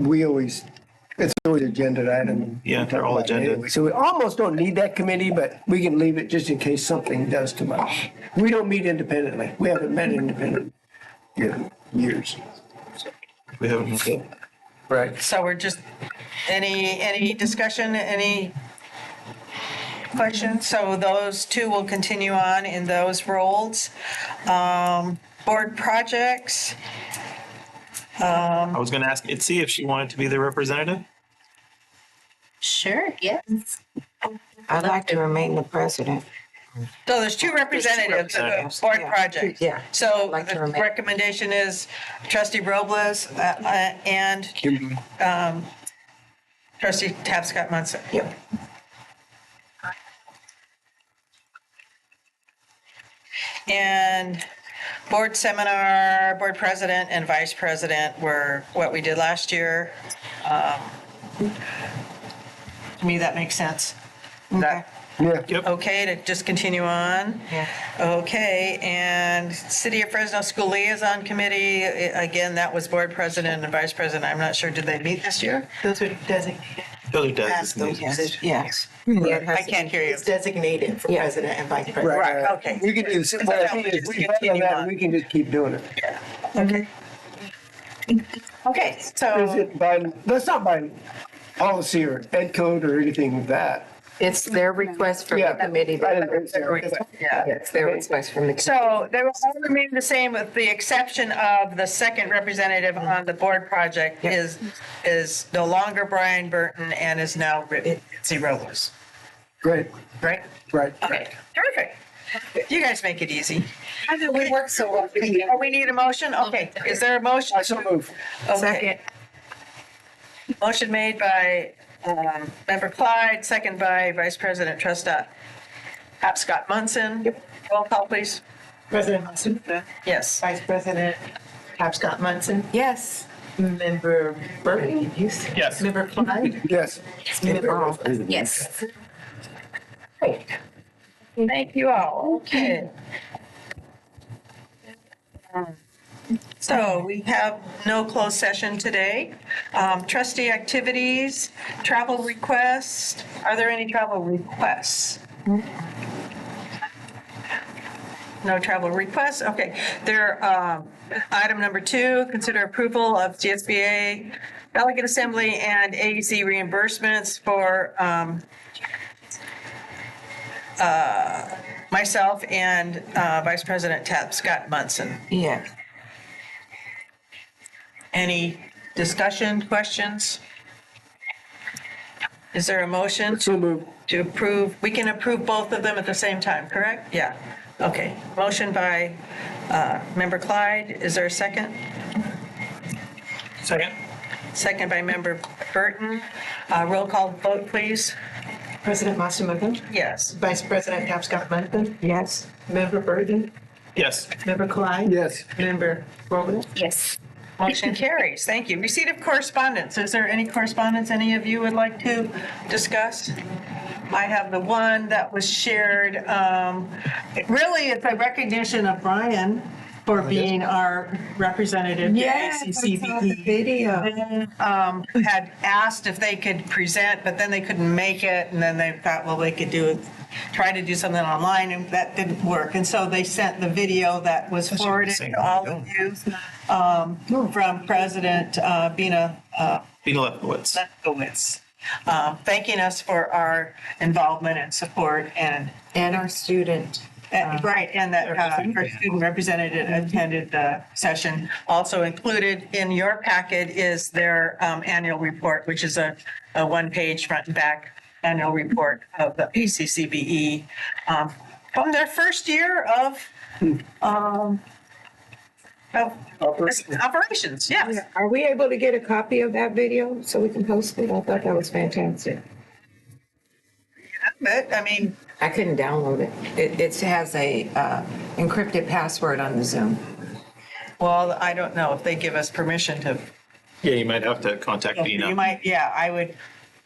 it's always agenda item. Yeah, they're all agenda. Anyway. So we almost don't need that committee, but we can leave it just in case something does come up. We don't meet independently. We haven't met independently in years. We haven't. Right. So we're just, any discussion, any questions? So those two will continue on in those roles. Board projects. I was going to ask Itzy if she wanted to be the representative. Sure, yes. I'd like to remain the president. So there's two representatives of the board Yeah. project. Yeah. So I'd like to the remain. recommendation is trustee Robles and trustee Tapscott-Munson. Yep. And board seminar, board president and vice president were what we did last year. To me, that makes sense. Okay. Yeah. Yep. Okay, to just continue on? Yeah. Okay, and City of Fresno School Liaison Committee, again, that was board president and vice president. I'm not sure, did they meet this year? Those are designated. Those are As those designated. positions. Yes. I can't hear you. It's designated for Yeah. president and vice president. Right, okay. We can do, well, I think if we vote on that, we can just keep doing it. Okay. Okay, Is so, it by, that's not by policy or ed code or anything like that. It's their request from the Yeah. committee. I didn't think so. yeah. It's their request from the. So they will all remain the same with the exception of the second representative on the board project Yep. is no longer Brian Burton and is now Itzy Robles, Great, right? right. Okay, terrific. You guys make it easy. I know we work so well. Oh, we need a motion? Okay, is there a motion? I so move. Okay. Motion made by Member Clyde, second by Vice President Trustott Tapscott-Munson. Roll call, please. President Munson, Yes. Vice President Tapscott-Munson, Yes. Member Burton. Yes. Member Clyde. Yes. Member Yes. Great. Thank you all. Okay. So we have no closed session today. Trustee activities, travel requests. Are there any travel requests? No travel requests? Okay. There, item number 2, consider approval of GSBA delegate assembly and AEC reimbursements for myself and Vice President Tapscott-Munson. Yeah. Any discussion, questions? Is there a motion So move. to approve? We can approve both of them at the same time, correct? Yeah. Okay. Motion by Member Clyde. Is there a second? Second. Second by Member Burton. Roll call vote, please. President Munson, Yes. Vice President Tapscott-Munson, Yes. Member Burton, Yes. Member Clyde. Yes. Member Robles. Yes. Motion carries. Thank you. Receipt of correspondence. Is there any correspondence any of you would like to discuss? I have the one that was shared. Really, it's a recognition of Brian for being our representative to ACCBE. Video. Had asked if they could present, but then they couldn't make it. And then they thought, well, they could try to do something online, and that didn't work. And so they sent the video that was forwarded to all of you from President Bina Lefkowitz. Lefkowitz, thanking us for our involvement and support and And our student. right, and that our student representative attended the session. Also included in your packet is their annual report, which is a one-page front and back annual report of the ACCBE from their first year of operations. Yes. Are we able to get a copy of that video so we can post it? I thought that was fantastic. But I mean, I couldn't download it. It has a encrypted password on the Zoom. well, I don't know if they give us permission to. Yeah, you might have to contact Bina. You might, yeah, I would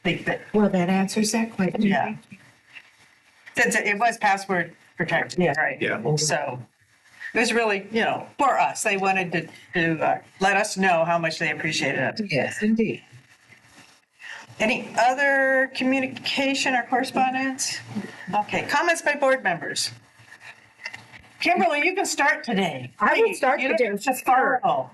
think that. Well, that answers that question. Yeah. Since it was password protected, Yeah. right? Yeah. So, It was really, for us. They wanted to let us know how much they appreciated it. Yes, indeed. Any other communication or correspondence? Okay, comments by board members. Kimberly, you can start today. I will start You don't today, have to sure. follow.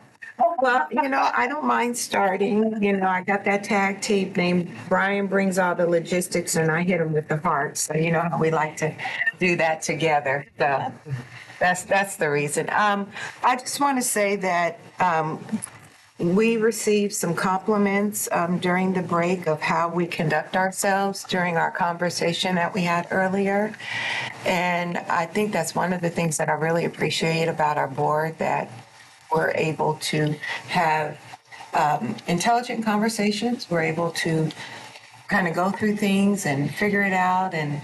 Well, I don't mind starting. I got that tag team named Brian brings all the logistics and I hit him with the heart. So you know how we like to do that together. So that's the reason. I just want to say that we received some compliments during the break of how we conduct ourselves during our conversation that we had earlier. And I think that's one of the things that I really appreciate about our board, that we're able to have intelligent conversations. We're able to kind of go through things and figure it out and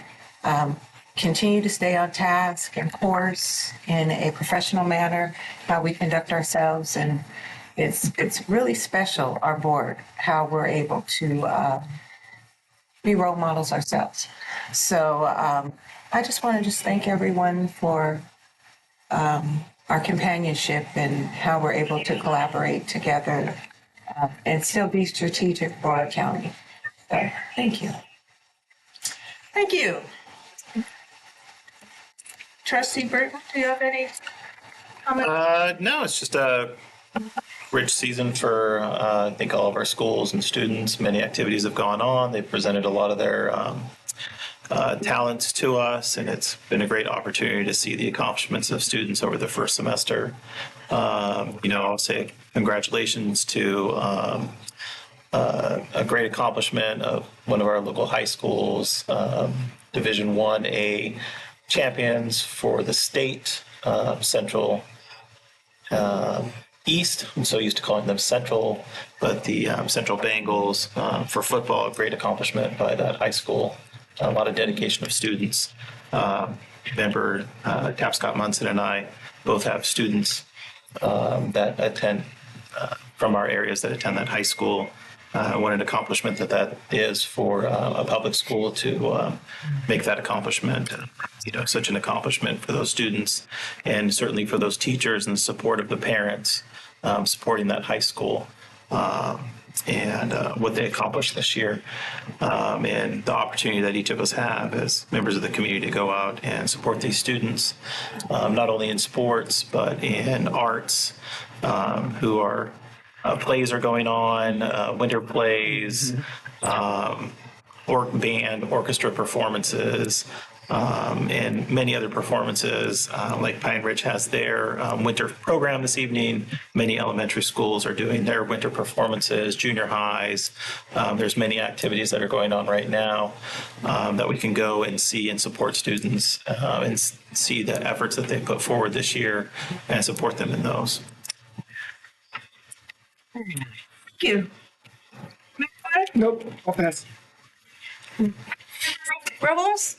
continue to stay on task and course in a professional manner, how we conduct ourselves. And it's really special, our board, how we're able to be role models ourselves. So I just want to just thank everyone for our companionship and how we're able to collaborate together and still be strategic for our county. So, thank you. Thank you. Trustee Burton, do you have any comments? No, it's just a rich season for, I think, all of our schools and students. Many activities have gone on. They've presented a lot of their talents to us, and it's been a great opportunity to see the accomplishments of students over the first semester. I'll say congratulations to a great accomplishment of one of our local high schools, Division 1A champions for the state, Central East. I'm so used to calling them Central, but the Central Bengals for football, a great accomplishment by that high school. A lot of dedication of students. Member Tapscott Munson and I both have students that attend from our areas that attend that high school. What an accomplishment that is for a public school to make that accomplishment. Such an accomplishment for those students, and certainly for those teachers and the support of the parents supporting that high school. And what they accomplished this year, and the opportunity that each of us have as members of the community to go out and support these students, not only in sports, but in arts, who are plays are going on, winter plays, band, orchestra performances, and many other performances, like Pine Ridge has their winter program this evening. Many elementary schools are doing their winter performances, junior highs. There's many activities that are going on right now that we can go and see and support students and see the efforts that they put forward this year and support them in those. Thank you. Nope, I'll pass. Rebels?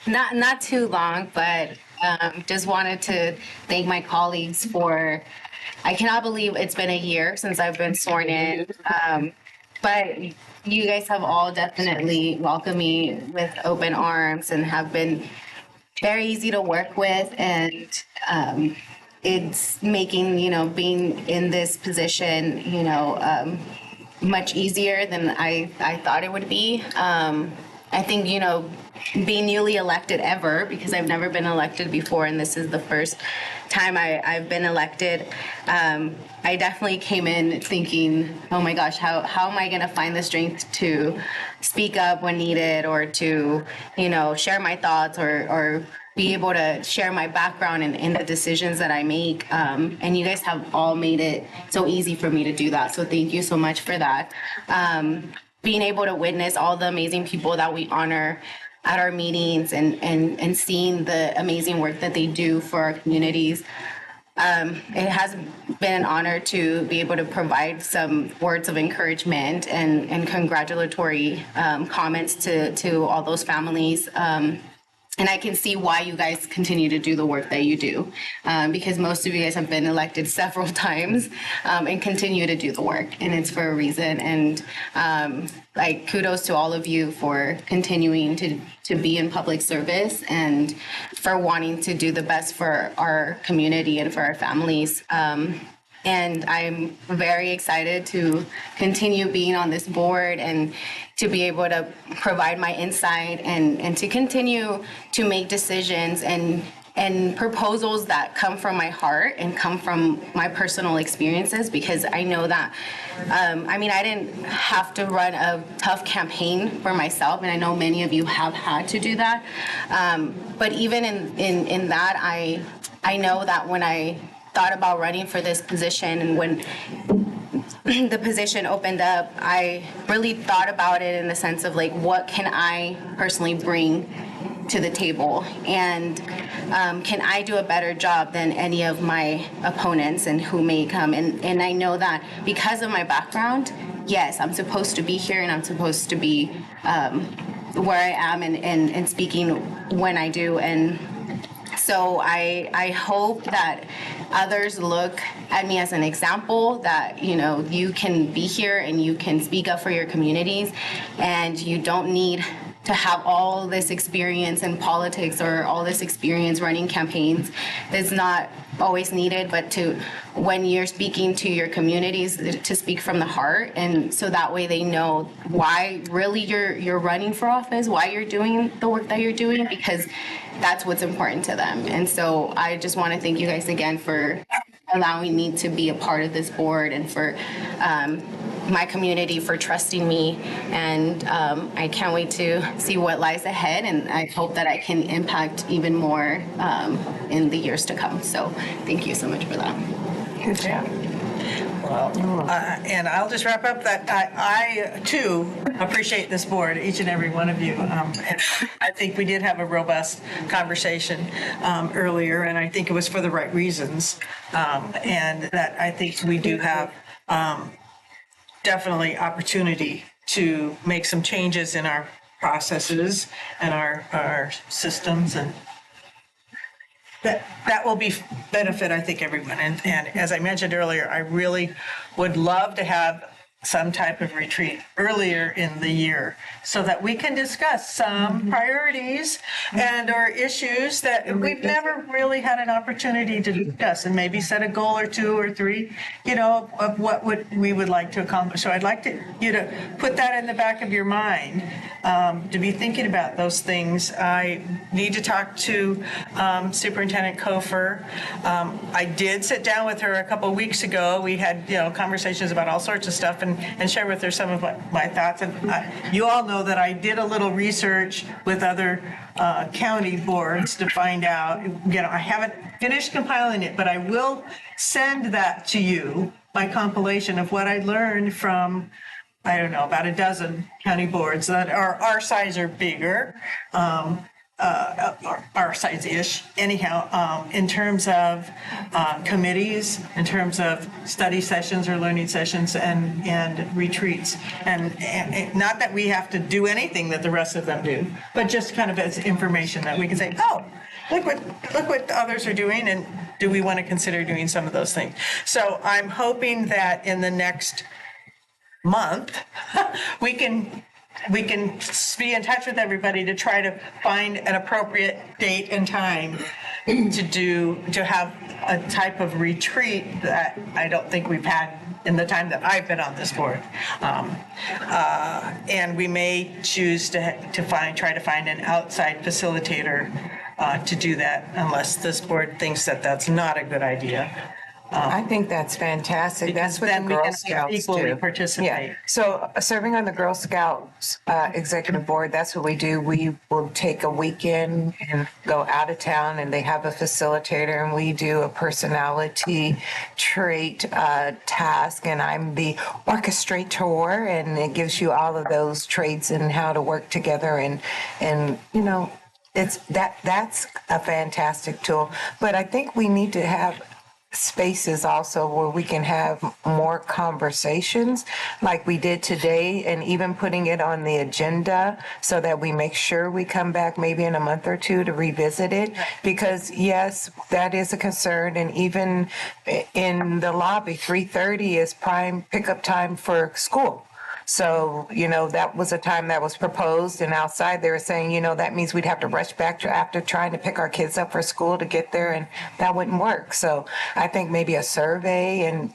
Not too long, but just wanted to thank my colleagues for, I cannot believe it's been a year since I've been sworn in. But you guys have all definitely welcomed me with open arms and have been very easy to work with. And it's making, being in this position, much easier than I thought it would be. I think, being newly elected ever, because I've never been elected before, and this is the first time I've been elected, I definitely came in thinking, oh my gosh, how am I going to find the strength to speak up when needed, or to, share my thoughts, or be able to share my background in the decisions that I make. And you guys have all made it so easy for me to do that. So thank you so much for that. Being able to witness all the amazing people that we honor at our meetings and seeing the amazing work that they do for our communities. It has been an honor to be able to provide some words of encouragement and congratulatory comments to all those families. And I can see why you guys continue to do the work that you do, because most of you guys have been elected several times and continue to do the work, and it's for a reason. And like kudos to all of you for continuing to be in public service and for wanting to do the best for our community and for our families. And I'm very excited to continue being on this board and to be able to provide my insight and to continue to make decisions and proposals that come from my heart and come from my personal experiences, because I know that, I mean, I didn't have to run a tough campaign for myself, and I know many of you have had to do that. But even in that, I know that when I thought about running for this position and when the position opened up, I really thought about it in the sense of like, what can I personally bring to the table, and can I do a better job than any of my opponents and who may come? And I know that because of my background, yes, I'm supposed to be here and I'm supposed to be where I am and speaking when I do. And so I hope that others look at me as an example that, you know, you can be here and you can speak up for your communities, and you don't need to have all this experience in politics or all this experience running campaigns. That's not always needed, but to, when you're speaking to your communities, to speak from the heart, and so that way they know why really you're running for office, why you're doing the work that you're doing, because that's what's important to them. And so I just want to thank you guys again for allowing me to be a part of this board, and for my community for trusting me. And I can't wait to see what lies ahead, and I hope that I can impact even more in the years to come. So thank you so much for that. Good job. And I'll just wrap up that I too appreciate this board, each and every one of you. And I think we did have a robust conversation earlier, and I think it was for the right reasons. And that I think we do have definitely opportunity to make some changes in our processes and our systems, and that will be benefit, I think, everyone. And as I mentioned earlier, I really would love to have some type of retreat earlier in the year so that we can discuss some priorities and or issues that we've never really had an opportunity to discuss, and maybe set a goal or two or three, you know, of what we would like to accomplish. So I'd like you to put that in the back of your mind, to be thinking about those things. I need to talk to Superintendent Kofer. I did sit down with her a couple of weeks ago. We had, you know, conversations about all sorts of stuff, and share with her some of my thoughts. And you all know that I did a little research with other county boards to find out, you know, I haven't finished compiling it, but I will send that to you, my compilation of what I learned from, I don't know, about a dozen county boards that are our size or bigger. Our size-ish, anyhow, in terms of committees, in terms of study sessions or learning sessions and retreats. And not that we have to do anything that the rest of them do, but just kind of as information that we can say, oh, look what others are doing, and do we want to consider doing some of those things? So I'm hoping that in the next month, we can be in touch with everybody to try to find an appropriate date and time to have a type of retreat that I don't think we've had in the time that I've been on this board. And we may choose try to find an outside facilitator to do that, unless this board thinks that that's not a good idea. I think that's fantastic. That's what the Girl Scouts equally do. participate. Yeah. So serving on the Girl Scouts executive board, that's what we do. We will take a weekend and go out of town, and they have a facilitator, and we do a personality trait task, and I'm the orchestrator, and it gives you all of those traits and how to work together, and you know, that's a fantastic tool. But I think we need to have spaces also where we can have more conversations like we did today, and even putting it on the agenda so that we make sure we come back maybe in a month or two to revisit it. Because yes, that is a concern. And even in the lobby, 3:30 is prime pickup time for school. So, that was a time that was proposed, and outside they were saying, that means we'd have to rush back to after trying to pick our kids up for school to get there, and that wouldn't work. So I think maybe a survey and,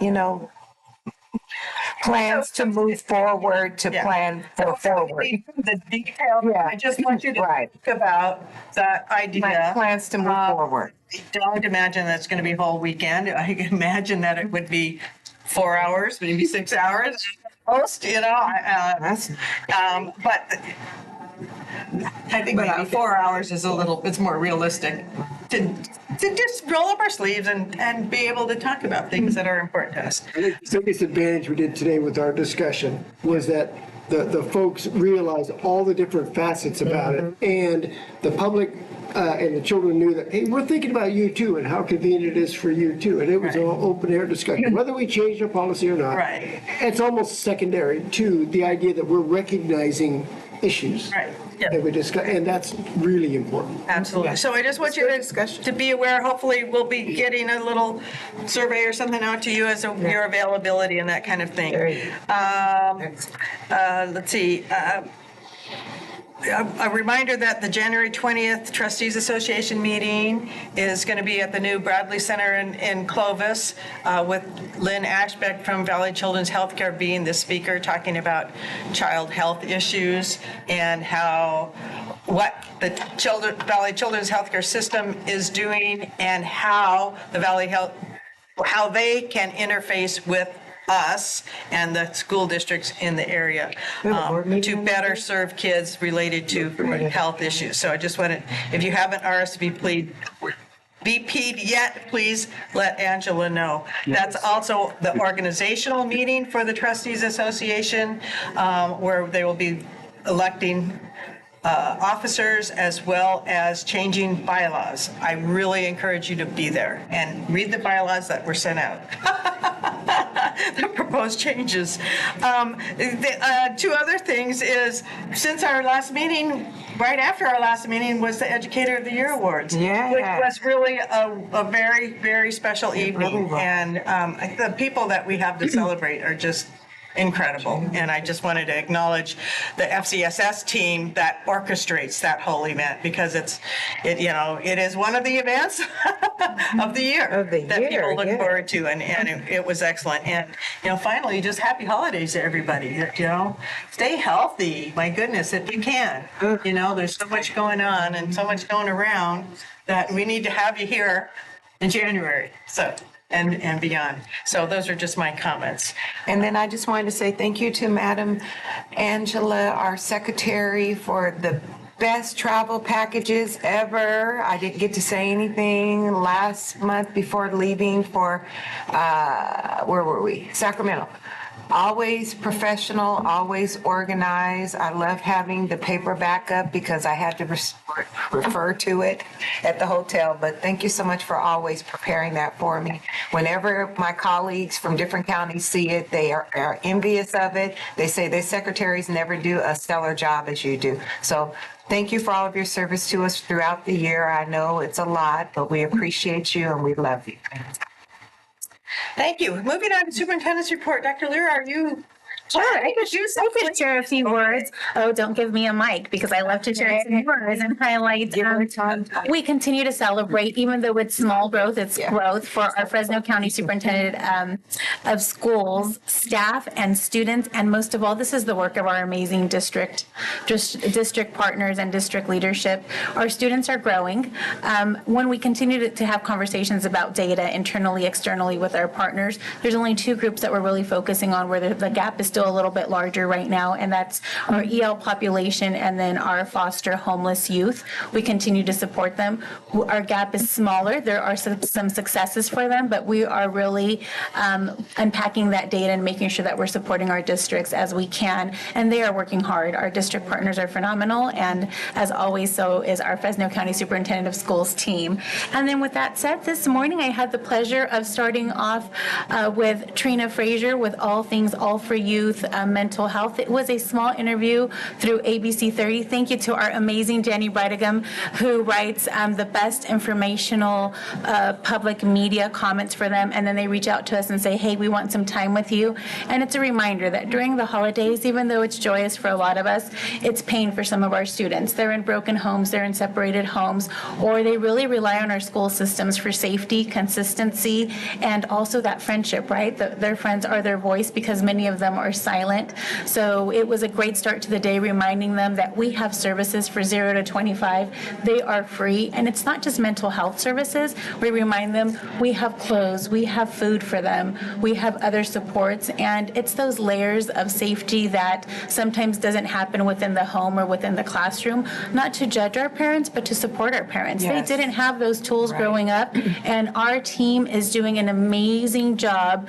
plans to move forward to plan for forward. The detail, Yeah. I just want you to Right. think about that idea. Plans to move forward. Don't imagine that's going to be a whole weekend. I can imagine that it would be 4 hours, maybe 6 hours. Most, That's but I think maybe 4 hours is it's more realistic to just roll up our sleeves and be able to talk about things that are important to us. I think the biggest advantage we did today with our discussion was that the folks realized all the different facets about it, and the public and the children knew that, hey, we're thinking about you too, and how convenient it is for you too. And it was all open air discussion, whether we changed our policy or not. Right. It's almost secondary to the idea that we're recognizing issues. Right. Yeah. That we discuss, and that's really important. Absolutely. So I just want you to be aware, hopefully we'll be getting a little survey or something out to you as to your availability and that kind of thing. Let's see. A reminder that the January 20th Trustees Association meeting is going to be at the new Bradley Center in Clovis, with Lynn Ashbeck from Valley Children's Healthcare being the speaker, talking about child health issues and what the Valley Children's Healthcare system is doing, and how they can interface with us and the school districts in the area to better serve kids related to health issues. So I just wanted, if you haven't RSVP'd yet, please let Angela know. That's also the organizational meeting for the Trustees Association, where they will be electing officers as well as changing bylaws. I really encourage you to be there and read the bylaws that were sent out. The proposed changes. Two other things is, since our last meeting, right after our last meeting was the Educator of the Year Awards, Yeah. which was really a very, very special evening. And the people that we have to celebrate are just incredible. And I just wanted to acknowledge the FCSS team that orchestrates that whole event, because it is one of the events of the year that people look forward to, and it was excellent. And finally, just happy holidays to everybody. Stay healthy. My goodness, if you can. There's so much going on and so much going around that we need to have you here in January. So. And beyond. So those are just my comments. And then I just wanted to say thank you to Madam Angela, our secretary, for the best travel packages ever. I didn't get to say anything last month before leaving for, where were we? Sacramento. Always professional, always organized. I love having the paper backup because I had to refer to it at the hotel. But thank you so much for always preparing that for me. Whenever my colleagues from different counties see it, they are envious of it. They say their secretaries never do a stellar job as you do. So thank you for all of your service to us throughout the year. I know it's a lot, but we appreciate you and we love you. Thank you. Moving on to Superintendent's report. Dr. Lear, are you? Sure, I could share a few words. Oh, don't give me a mic, because I love to share some words and highlight. We continue to celebrate, even though it's small growth, it's growth for our Fresno County Superintendent of Schools, staff and students. And most of all, this is the work of our amazing district partners and district leadership. Our students are growing. When we continue to have conversations about data internally, externally with our partners, there's only two groups that we're really focusing on where the gap is still still a little bit larger right now, and that's our EL population and then our foster homeless youth. We continue to support them. Our gap is smaller. There are some successes for them, but we are really unpacking that data and making sure that we're supporting our districts as we can, and they are working hard. Our district partners are phenomenal, and as always, so is our Fresno County Superintendent of Schools team. And then with that said, this morning I had the pleasure of starting off with Trina Frazier with All Things All for Youth Mental Health. It was a small interview through ABC 30. Thank you to our amazing Jenny Breitigam, who writes the best informational public media comments for them, and then they reach out to us and say, hey, we want some time with you. And it's a reminder that during the holidays, even though it's joyous for a lot of us, it's pain for some of our students. They're in broken homes, they're in separated homes, or they really rely on our school systems for safety, consistency, and also that friendship, right? Their friends are their voice because many of them are silent. So it was a great start to the day, reminding them that we have services for 0 to 25. They are free, and it's not just mental health services. We remind them we have clothes, we have food for them, we have other supports, and it's those layers of safety that sometimes doesn't happen within the home or within the classroom. Not to judge our parents, but to support our parents. Yes. They didn't have those tools growing up, and our team is doing an amazing job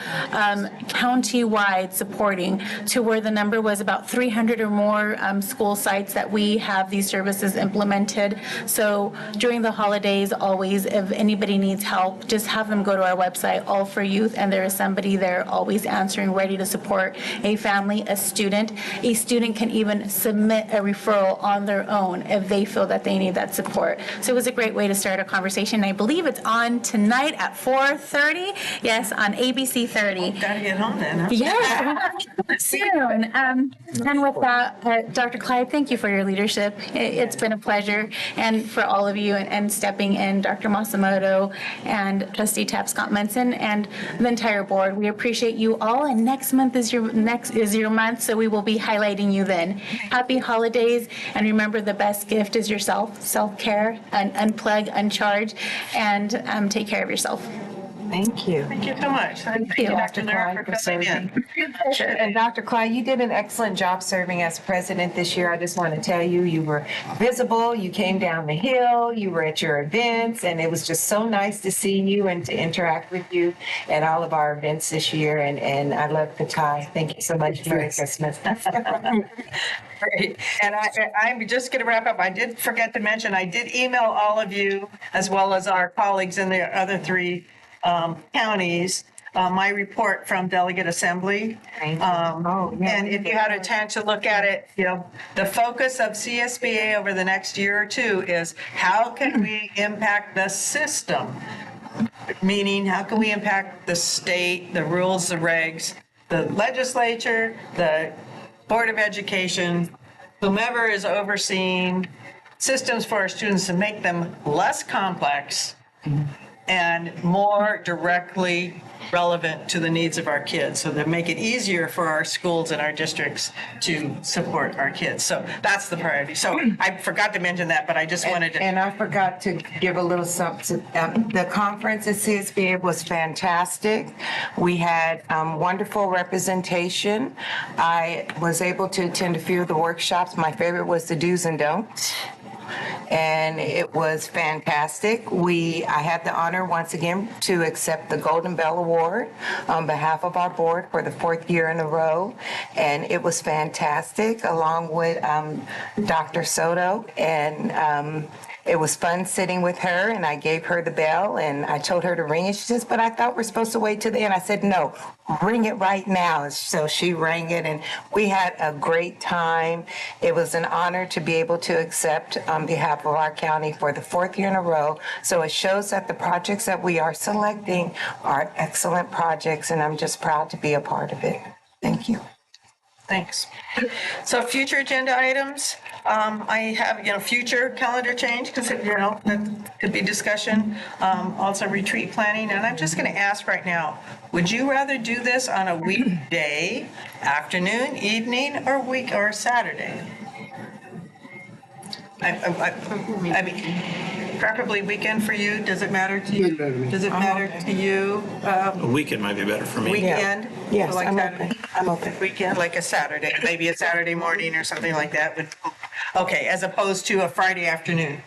county-wide supporting to where the number was about 300 or more school sites that we have these services implemented. So during the holidays, always, if anybody needs help, just have them go to our website, All for Youth, and there is somebody there always answering, ready to support a family, a student. A student can even submit a referral on their own if they feel that they need that support. So it was a great way to start a conversation. I believe it's on tonight at 4:30. Yes, on ABC 30. Gotta get home then, huh? Yeah, soon. And with that, Dr. Clyde, thank you for your leadership. It's been a pleasure, and for all of you, and stepping in, Dr. Masamoto and Trustee Tapscott Munson and the entire board. We appreciate you all, and next month is your month, so we will be highlighting you then. Happy holidays, and remember, the best gift is yourself. Self-care, and unplug, uncharge, and take care of yourself. Thank you. Thank you so much. Thank you, Dr. Lara, for coming in. And Dr. Clyde, you did an excellent job serving as president this year. I just want to tell you, you were visible, you came down the hill, you were at your events, and it was just so nice to see you and to interact with you at all of our events this year. And I love the tie. Thank you so much. Merry Christmas. Great. And I'm just going to wrap up. I did forget to mention, I did email all of you, as well as our colleagues in the other three counties, my report from Delegate Assembly. And if you had a chance to look at it, the focus of CSBA over the next year or two is how can we impact the system? Meaning, how can we impact the state, the rules, the regs, the legislature, the Board of Education, whomever is overseeing systems for our students to make them less complex and more directly relevant to the needs of our kids, so that make it easier for our schools and our districts to support our kids. So that's the priority. So I forgot to mention that, but I just wanted to. And I forgot to give a little something. The conference at CSBA was fantastic. We had wonderful representation. I was able to attend a few of the workshops. My favorite was the do's and don'ts, and it was fantastic. I had the honor once again to accept the Golden Bell Award on behalf of our board for the 4th year in a row, and it was fantastic, along with Dr. Soto, and it was fun sitting with her, and I gave her the bell, and I told her to ring it. She says, but I thought we're supposed to wait till the end. I said, no, ring it right now. So she rang it, and we had a great time. It was an honor to be able to accept on behalf of our county for the 4th year in a row. So it shows that the projects that we are selecting are excellent projects, and I'm just proud to be a part of it. Thank you. Thanks. So future agenda items, I have, future calendar change, because, that could be discussion. Also retreat planning. And I'm just going to ask right now, would you rather do this on a weekday, afternoon, evening, or Saturday? I mean, Preferably weekend for you. Does it matter to you? Doesn't matter to me. Does it matter to you? A weekend might be better for me. Weekend? Yes, So like I'm Saturday- open. I'm open. Weekend, like a Saturday, maybe a Saturday morning or something like that would, okay, as opposed to a Friday afternoon.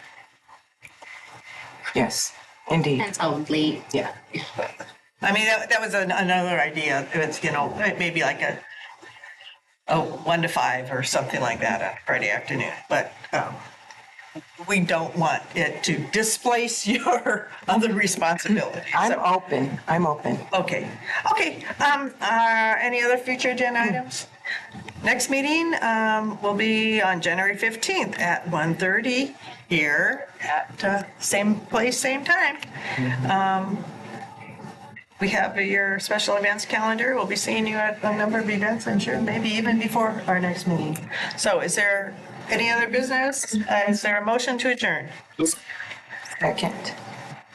Yes, indeed. Until late. Yeah. I mean, that was another idea. It's, maybe like a 1 to 5 or something like that on Friday afternoon. But we don't want it to displace your other responsibilities. I'm So- open. I'm open. Okay. Any other future agenda items? Next meeting will be on January 15th at 1:30 here at same place, same time. We have your special events calendar. We'll be seeing you at a number of events, I'm sure, maybe even before our next meeting. So is there any other business? Is there a motion to adjourn? Second.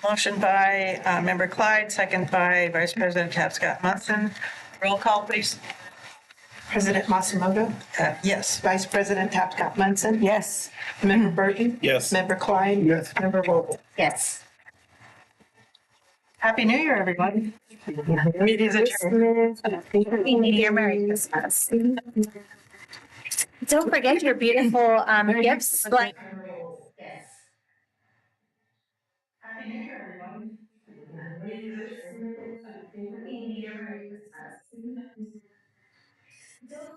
Motion by Member Clyde, second by Vice President Tapscott Munson. Roll call, please. President Masamoto, Yes. Vice President Tapscott Munson, Yes. Member Burton. Yes. Member Klein. Yes. Member Vogel. Yes. Happy New Year, everybody. Meeting's adjourned. Happy New Year, Merry Christmas. Don't forget your beautiful gifts, like Happy New Year, everybody. don't